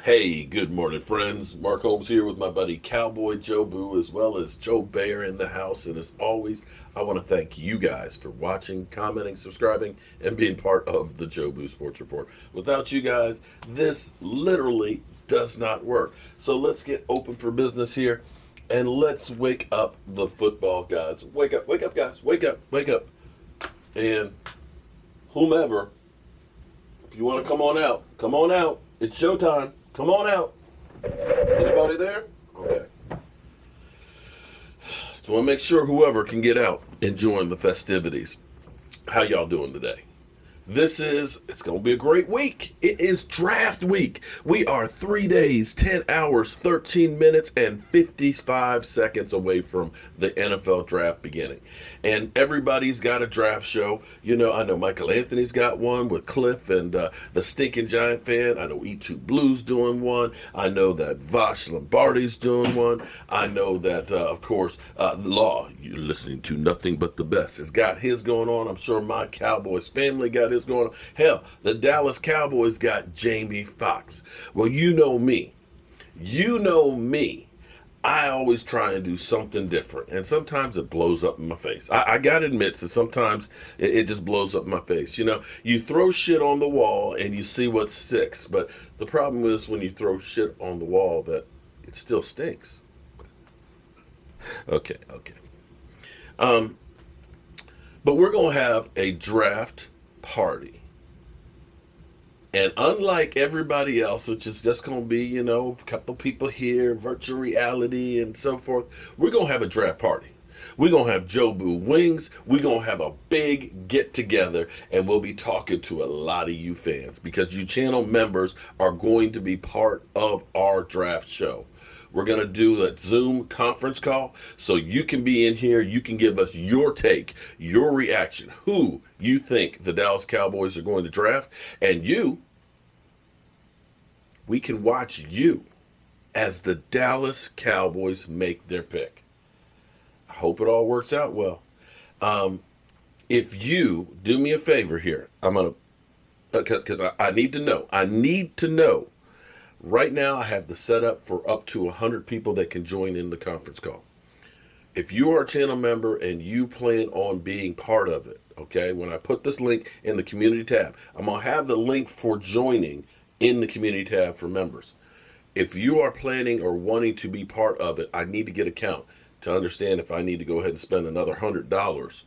Hey, good morning, friends. Mark Holmes here with my buddy Cowboy Joe Boo, as well as Joe Bear in the house. And as always, I want to thank you guys for watching, commenting, subscribing, and being part of the Joe Boo Sports Report. Without you guys, this literally does not work. So let's get open for business here, and let's wake up the football gods. Wake up, guys. Wake up, wake up. And whomever, if you want to come on out, come on out. It's showtime. Come on out. Anybody there? Okay. So I want to make sure whoever can get out and join the festivities. How y'all doing today? It's going to be a great week. It is draft week. We are 3 days, 10 hours, 13 minutes, and 55 seconds away from the NFL draft beginning. And everybody's got a draft show. You know, I know Michael Anthony's got one with Cliff and the Stinking Giant Fan. I know E2 Blue's doing one. I know that Vosh Lombardi's doing one. I know that, of course, Law, you're listening to nothing but the best, has got his going on. I'm sure my Cowboys family got his going on. Hell, the Dallas Cowboys got Jamie Foxx. Well, you know me. You know me. I always try and do something different, and sometimes it blows up in my face. I gotta admit that sometimes it just blows up in my face. You know, you throw shit on the wall and you see what sticks, but the problem is when you throw shit on the wall that it still stinks. Okay. But we're gonna have a draft party. And unlike everybody else, which is just going to be, you know, a couple people here, virtual reality and so forth, we're going to have a draft party. We're going to have Joe Boo Wings. We're going to have a big get together, and we'll be talking to a lot of you fans because you channel members are going to be part of our draft show. We're going to do a Zoom conference call so you can be in here. You can give us your take, your reaction, who you think the Dallas Cowboys are going to draft. And we can watch you as the Dallas Cowboys make their pick. I hope it all works out well. If you do me a favor here, I'm going to, because I need to know. I need to know. Right now, I have the setup for up to 100 people that can join in the conference call. If you are a channel member and you plan on being part of it, okay, when I put this link in the community tab, I'm going to have the link for joining in the community tab for members. If you are planning or wanting to be part of it, I need to get a count to understand if I need to go ahead and spend another $100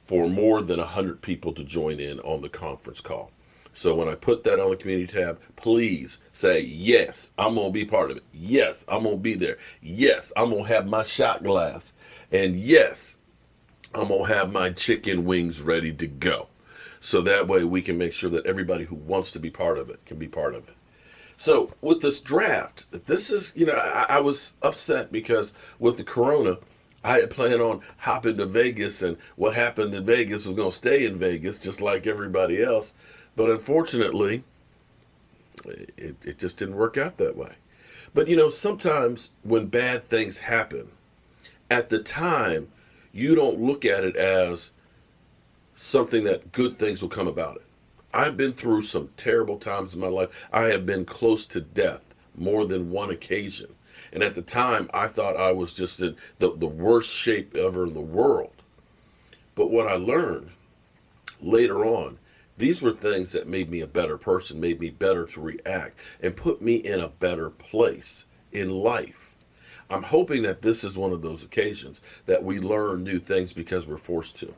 for more than 100 people to join in on the conference call. So when I put that on the community tab, please say, yes, I'm going to be part of it. Yes, I'm going to be there. Yes, I'm going to have my shot glass. And yes, I'm going to have my chicken wings ready to go. So that way we can make sure that everybody who wants to be part of it can be part of it. So with this draft, this is, you know, I was upset because with the corona, I had planned on hopping to Vegas, and what happened in Vegas was going to stay in Vegas just like everybody else. But unfortunately, it just didn't work out that way. But, you know, sometimes when bad things happen, at the time, you don't look at it as something that good things will come about it. I've been through some terrible times in my life. I have been close to death more than one occasion. And at the time, I thought I was just in the worst shape ever in the world. But what I learned later on, these were things that made me a better person, made me better to react, and put me in a better place in life. I'm hoping that this is one of those occasions that we learn new things because we're forced to.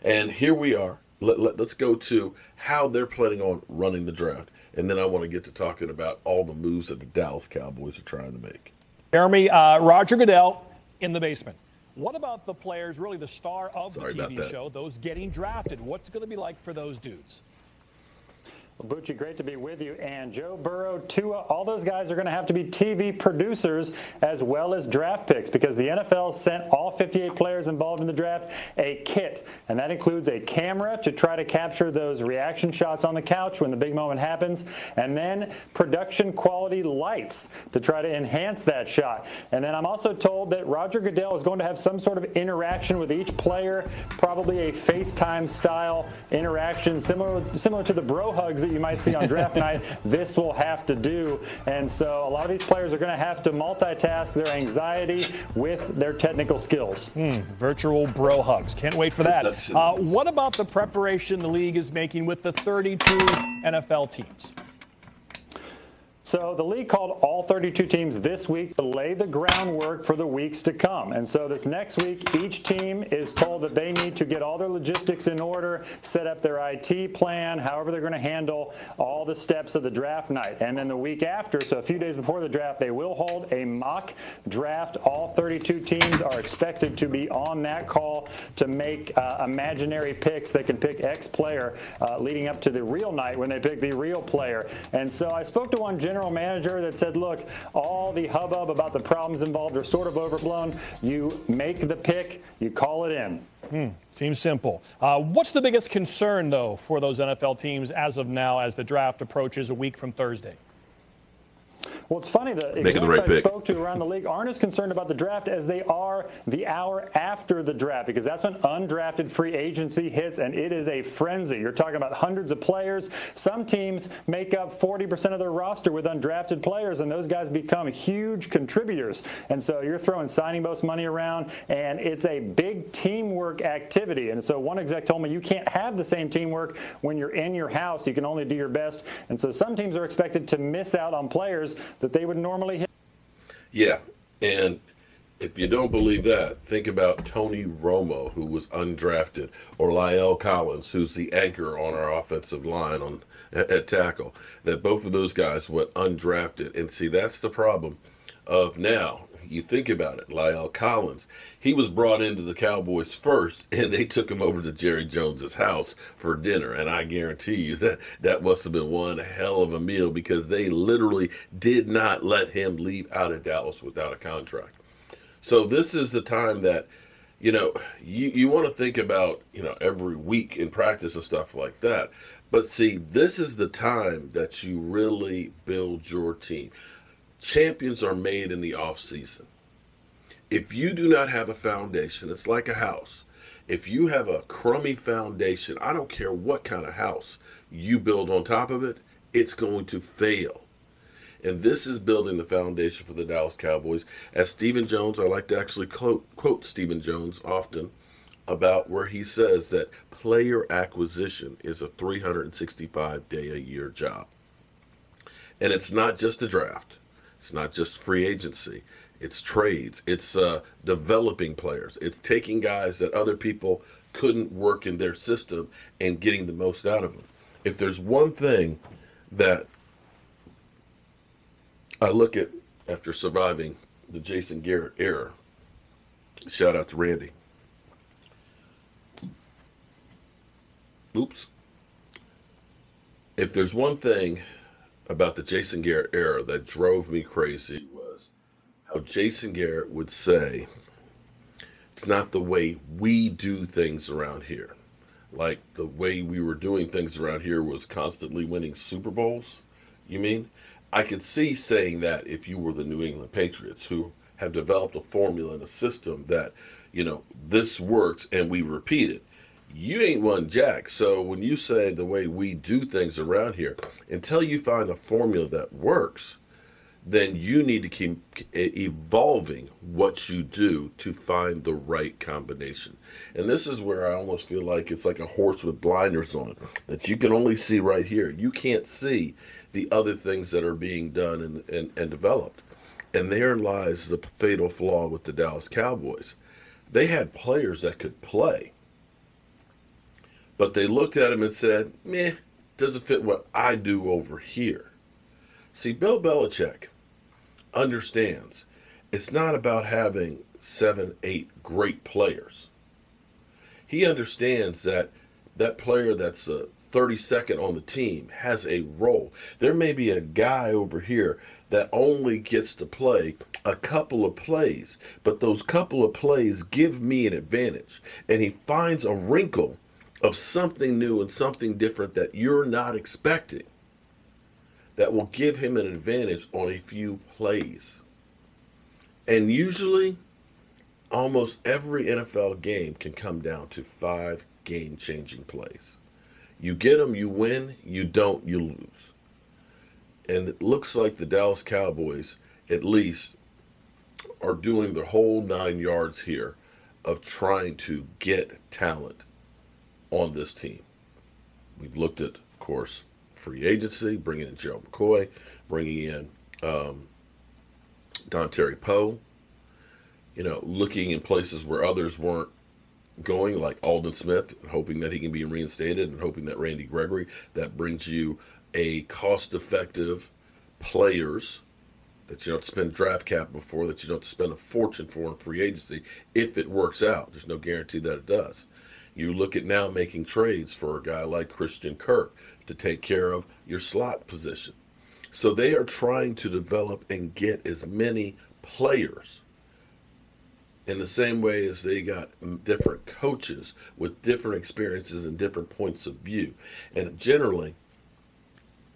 And here we are. Let's go to how they're planning on running the draft. And then I want to get to talking about all the moves that the Dallas Cowboys are trying to make. Jeremy, Roger Goodell in the basement. What about the players, really the star of the TV show, those getting drafted? What's it going to be like for those dudes? Well, Bucci, great to be with you. And Joe Burrow, Tua, all those guys are going to have to be TV producers as well as draft picks because the NFL sent all 58 players involved in the draft a kit. And that includes a camera to try to capture those reaction shots on the couch when the big moment happens. And then production quality lights to try to enhance that shot. And then I'm also told that Roger Goodell is going to have some sort of interaction with each player, probably a FaceTime style interaction similar to the bro hugs that that you might see on draft night, this will have to do. And so a lot of these players are going to have to multitask their anxiety with their technical skills. Virtual bro hugs. Can't wait for that. What about the preparation the league is making with the 32 NFL teams? So the league called all 32 teams this week to lay the groundwork for the weeks to come. And so this next week, each team is told that they need to get all their logistics in order, set up their IT plan, however they're going to handle all the steps of the draft night. And then the week after, so a few days before the draft, they will hold a mock draft. All 32 teams are expected to be on that call to make imaginary picks. They can pick X player leading up to the real night when they pick the real player. And so I spoke to one general manager that said, look, all the hubbub about the problems involved are sort of overblown. You make the pick, you call it in. Seems simple. What's the biggest concern, though, for those NFL teams as of now as the draft approaches a week from Thursday? Well, it's funny, the execs I spoke to around the league aren't as concerned about the draft as they are the hour after the draft, because that's when undrafted free agency hits, and it is a frenzy. You're talking about hundreds of players. Some teams make up 40% of their roster with undrafted players, and those guys become huge contributors. And so you're throwing signing bonus money around, and it's a big teamwork activity. And so one exec told me you can't have the same teamwork when you're in your house. You can only do your best. And so some teams are expected to miss out on players that they would normally hit. Yeah, and if you don't believe that, think about Tony Romo, who was undrafted, or La'el Collins, who's the anchor on our offensive line at tackle. That both of those guys went undrafted. And see, that's the problem of now. You think about it, La'el Collins, he was brought into the Cowboys first, and they took him over to Jerry Jones's house for dinner. And I guarantee you that must have been one hell of a meal, because they literally did not let him leave out of Dallas without a contract. So this is the time that, you want to think about, every week in practice and stuff like that. But see, this is the time that you really build your team. Champions are made in the off season. If you do not have a foundation, it's like a house. If you have a crummy foundation, I don't care what kind of house you build on top of it, it's going to fail. And this is building the foundation for the Dallas Cowboys. As Stephen Jones, I like to actually quote Stephen Jones often about where he says that player acquisition is a 365-day-a-year job. And it's not just a draft. It's not just free agency. It's trades. It's developing players. It's taking guys that other people couldn't work in their system and getting the most out of them. If there's one thing that I look at after surviving the Jason Garrett era, shout out to Randy. Oops. If there's one thing about the Jason Garrett era that drove me crazy was how Jason Garrett would say, it's not the way we do things around here. Like the way we were doing things around here was constantly winning Super Bowls, you mean? I could see saying that if you were the New England Patriots, who have developed a formula and a system that, this works and we repeat it. You ain't won jack. So when you say the way we do things around here, until you find a formula that works, then you need to keep evolving what you do to find the right combination. And this is where I almost feel like it's like a horse with blinders on, that you can only see right here. You can't see the other things that are being done and developed. And therein lies the fatal flaw with the Dallas Cowboys. They had players that could play, but they looked at him and said, meh, doesn't fit what I do over here. See, Bill Belichick understands it's not about having 7, 8 great players. He understands that that player that's 32nd on the team has a role. There may be a guy over here that only gets to play a couple of plays, but those couple of plays give me an advantage. And he finds a wrinkle of something new and something different that you're not expecting that will give him an advantage on a few plays. And usually, almost every NFL game can come down to 5 game-changing plays. You get them, you win. You don't, you lose. And it looks like the Dallas Cowboys, at least, are doing the whole 9 yards here of trying to get talent on this team. We've looked at, of course, free agency, bringing in Gerald McCoy, bringing in Don Terry Poe, looking in places where others weren't going, like Aldon Smith, hoping that he can be reinstated, and hoping that Randy Gregory, that brings you a cost-effective players that you don't spend draft cap before, that you don't spend a fortune for in free agency if it works out. There's no guarantee that it does. You look at now making trades for a guy like Christian Kirk to take care of your slot position. So they are trying to develop and get as many players in the same way as they got different coaches with different experiences and different points of view. And generally,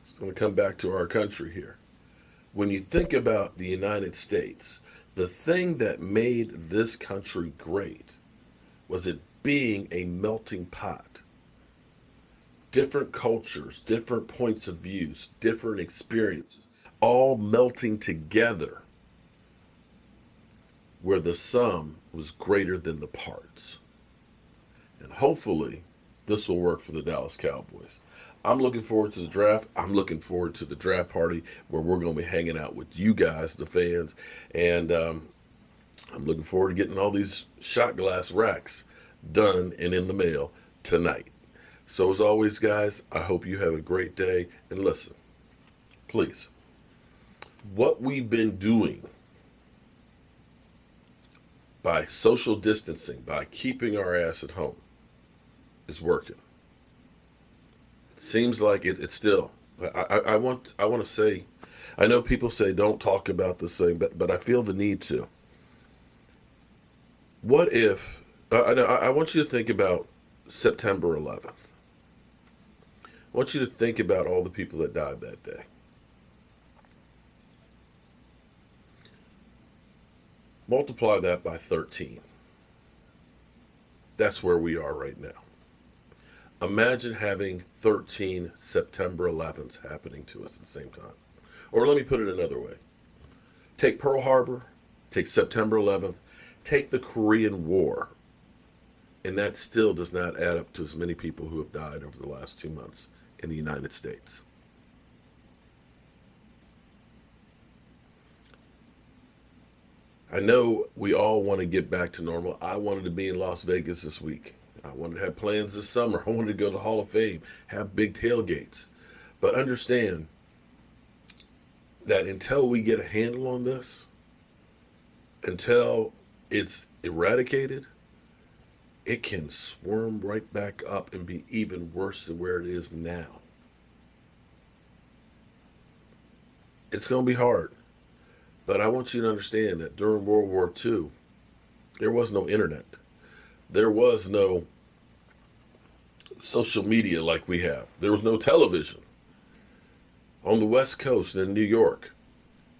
it's going to come back to our country here. When you think about the United States, the thing that made this country great was it being a melting pot. Different cultures, different points of views, different experiences, all melting together where the sum was greater than the parts. And hopefully this will work for the Dallas Cowboys. I'm looking forward to the draft. I'm looking forward to the draft party where we're going to be hanging out with you guys, the fans. And I'm looking forward to getting all these shot glass racks done and in the mail tonight. So as always, guys, I hope you have a great day. And listen, please, what we've been doing by social distancing, by keeping our ass at home, is working. Seems like it's still. I want to say, I know people say don't talk about this thing, but I feel the need to. What if I want you to think about September 11th. I want you to think about all the people that died that day. Multiply that by 13. That's where we are right now. Imagine having 13 September 11ths happening to us at the same time. Or let me put it another way. Take Pearl Harbor, take September 11th, take the Korean War, and that still does not add up to as many people who have died over the last 2 months in the United States. I know we all want to get back to normal. I wanted to be in Las Vegas this week. I wanted to have plans this summer. I wanted to go to the Hall of Fame, have big tailgates. But understand that until we get a handle on this, until it's eradicated, it can swarm right back up and be even worse than where it is now. It's going to be hard. But I want you to understand that during World War II, there was no internet. There was no social media like we have. There was no television. On the West Coast in New York,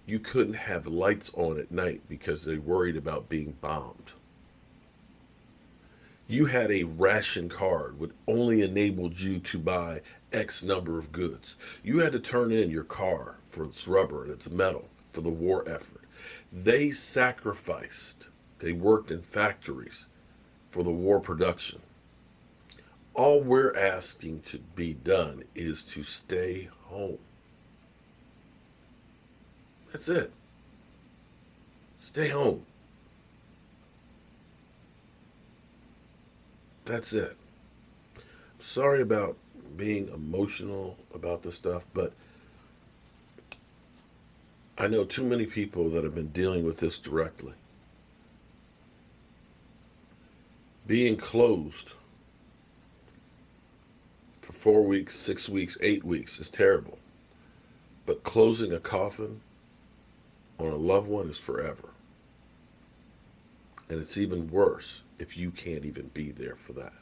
you couldn't have lights on at night because they worried about being bombed. You had a ration card which only enabled you to buy X number of goods. You had to turn in your car for its rubber and its metal for the war effort. They sacrificed. They worked in factories for the war production. All we're asking to be done is to stay home. That's it. Stay home. That's it. Sorry about being emotional about this stuff, but I know too many people that have been dealing with this directly. Being closed for 4 weeks, 6 weeks, 8 weeks is terrible. But closing a coffin on a loved one is forever. And it's even worse if you can't even be there for that.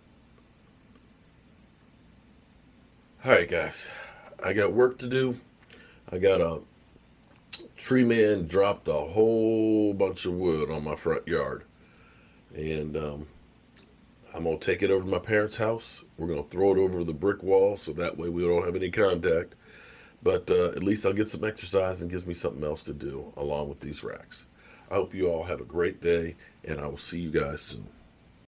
All right, guys. I got work to do. I got a tree man dropped a whole bunch of wood on my front yard. And I'm going to take it over to my parents' house. We're going to throw it over the brick wall so that way we don't have any contact. But at least I'll get some exercise and gives me something else to do along with these racks. I hope you all have a great day, and I will see you guys soon.